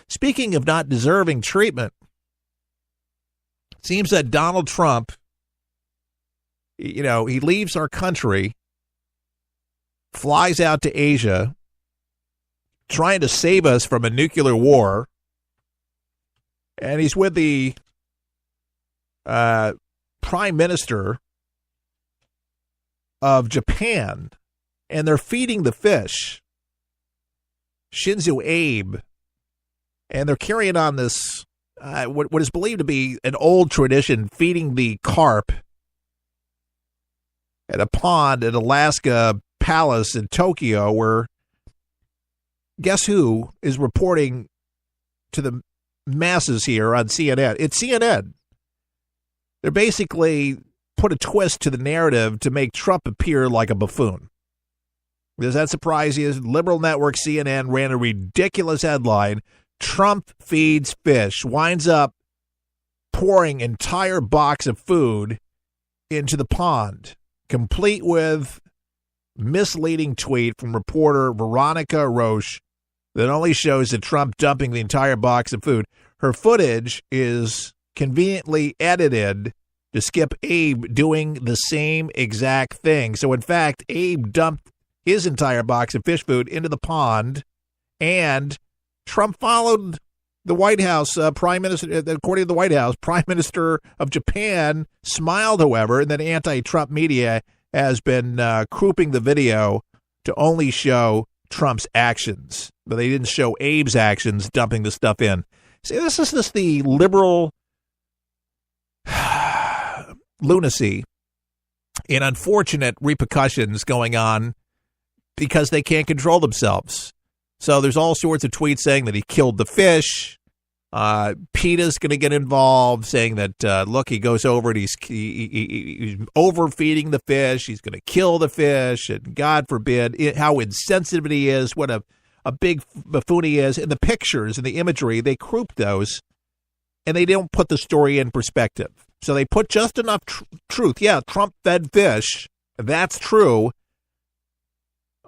Speaking of not deserving treatment, it seems that Donald Trump, he leaves our country, flies out to Asia, trying to save us from a nuclear war, and he's with the Prime Minister of Japan, and they're feeding the fish, Shinzo Abe, and they're carrying on this, what is believed to be an old tradition, feeding the carp at a pond at Alaska Palace in Tokyo, where guess who is reporting to the masses here on CNN? It's CNN. They're basically put a twist to the narrative to make Trump appear like a buffoon. Does that surprise you? Liberal network CNN ran a ridiculous headline. Trump feeds fish, winds up pouring entire box of food into the pond, complete with misleading tweet from reporter Veronica Roche that only shows that Trump dumping the entire box of food. Her footage is conveniently edited to skip Abe doing the same exact thing. So, in fact, Abe dumped his entire box of fish food into the pond, and Trump followed the White House. Prime Minister, according to the White House, Prime Minister of Japan smiled, however, and then anti-Trump media has been cropping the video to only show Trump's actions, but they didn't show Abe's actions dumping the stuff in. See, this is just the liberal lunacy and unfortunate repercussions going on because they can't control themselves. So there's all sorts of tweets saying that he killed the fish. PETA's going to get involved, saying that, look, he goes over and he's overfeeding the fish. He's going to kill the fish. And God forbid how insensitive he is, what a big buffoon he is. And the pictures and the imagery, they croup those, and they don't put the story in perspective. So they put just enough truth. Yeah, Trump fed fish. That's true.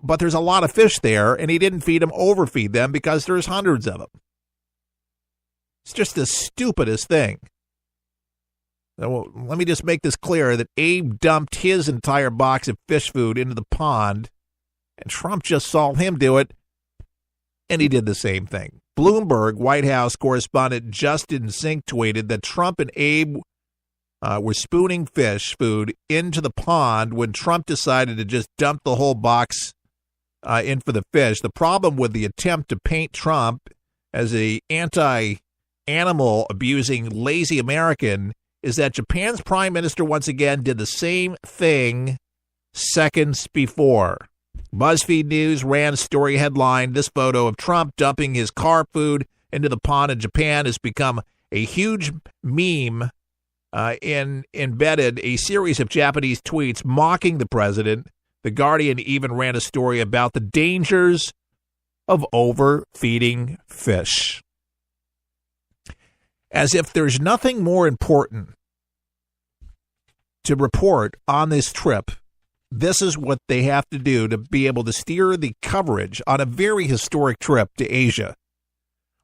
But there's a lot of fish there, and he didn't overfeed them because there's hundreds of them. It's just the stupidest thing. So let me just make this clear that Abe dumped his entire box of fish food into the pond, and Trump just saw him do it, and he did the same thing. Bloomberg White House correspondent Justin Sink tweeted that Trump and Abe were spooning fish food into the pond when Trump decided to just dump the whole box in for the fish. The problem with the attempt to paint Trump as a anti-animal abusing lazy American is that Japan's prime minister once again did the same thing seconds before. BuzzFeed News ran a story headline, "This photo of Trump dumping his carp food into the pond in Japan has become a huge meme embedded a series of Japanese tweets mocking the president." The Guardian even ran a story about the dangers of overfeeding fish. As if there's nothing more important to report on this trip, this is what they have to do to be able to steer the coverage on a very historic trip to Asia,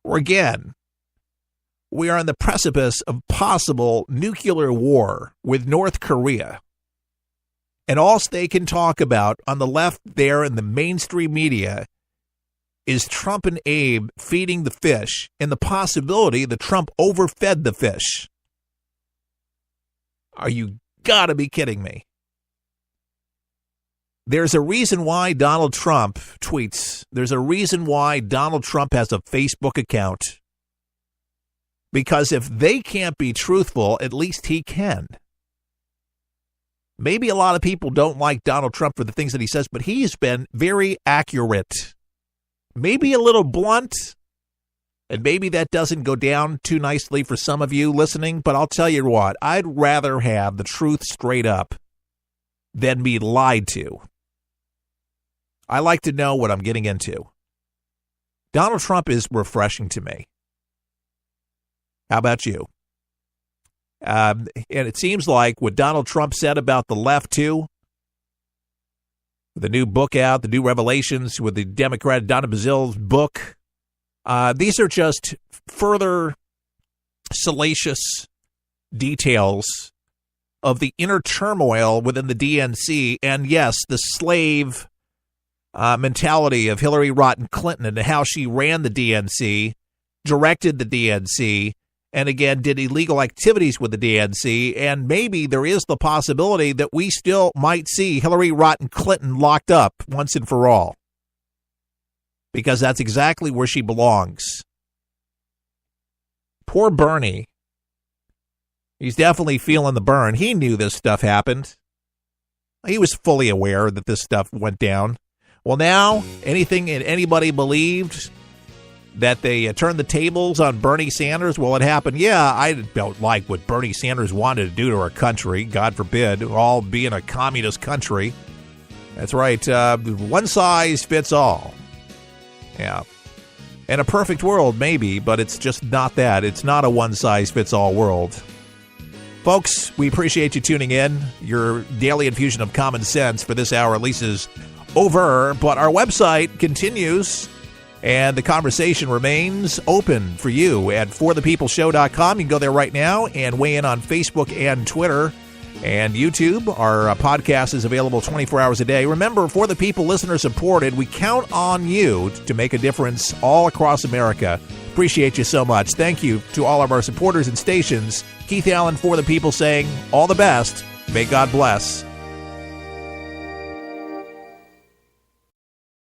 where again, we are on the precipice of possible nuclear war with North Korea. And all they can talk about on the left there in the mainstream media is Trump and Abe feeding the fish and the possibility that Trump overfed the fish. Are you gotta be kidding me? There's a reason why Donald Trump tweets. There's a reason why Donald Trump has a Facebook account. Because if they can't be truthful, at least he can. Maybe a lot of people don't like Donald Trump for the things that he says, but he's been very accurate. Maybe a little blunt, and maybe that doesn't go down too nicely for some of you listening, but I'll tell you what, I'd rather have the truth straight up than be lied to. I like to know what I'm getting into. Donald Trump is refreshing to me. How about you? And it seems like what Donald Trump said about the left, too, the new book out, the new revelations with the Democrat Donna Bazille's book These are just further salacious details of the inner turmoil within the DNC, and yes, the slave mentality of Hillary Rodham Clinton and how she ran the DNC, directed the DNC, and again did illegal activities with the DNC, and maybe there is the possibility that we still might see Hillary Rodham Clinton locked up once and for all, because that's exactly where she belongs. Poor Bernie. He's definitely feeling the burn. He knew this stuff happened. He was fully aware that this stuff went down. Well, now, anything and anybody believed that they turned the tables on Bernie Sanders, well, it happened. Yeah, I don't like what Bernie Sanders wanted to do to our country. God forbid, all being a communist country. That's right. One size fits all. Yeah. In a perfect world, maybe, but it's just not that. It's not a one-size-fits-all world. Folks, we appreciate you tuning in. Your daily infusion of common sense for this hour at least is over, but our website continues, and the conversation remains open for you at forthepeopleshow.com. You can go there right now and weigh in on Facebook and Twitter and YouTube. Our podcast is available 24 hours a day. Remember, For the People, listener supported. We count on you to make a difference all across America. Appreciate you so much. Thank you to all of our supporters and stations. Keith Allen, For the People, saying all the best. May God bless.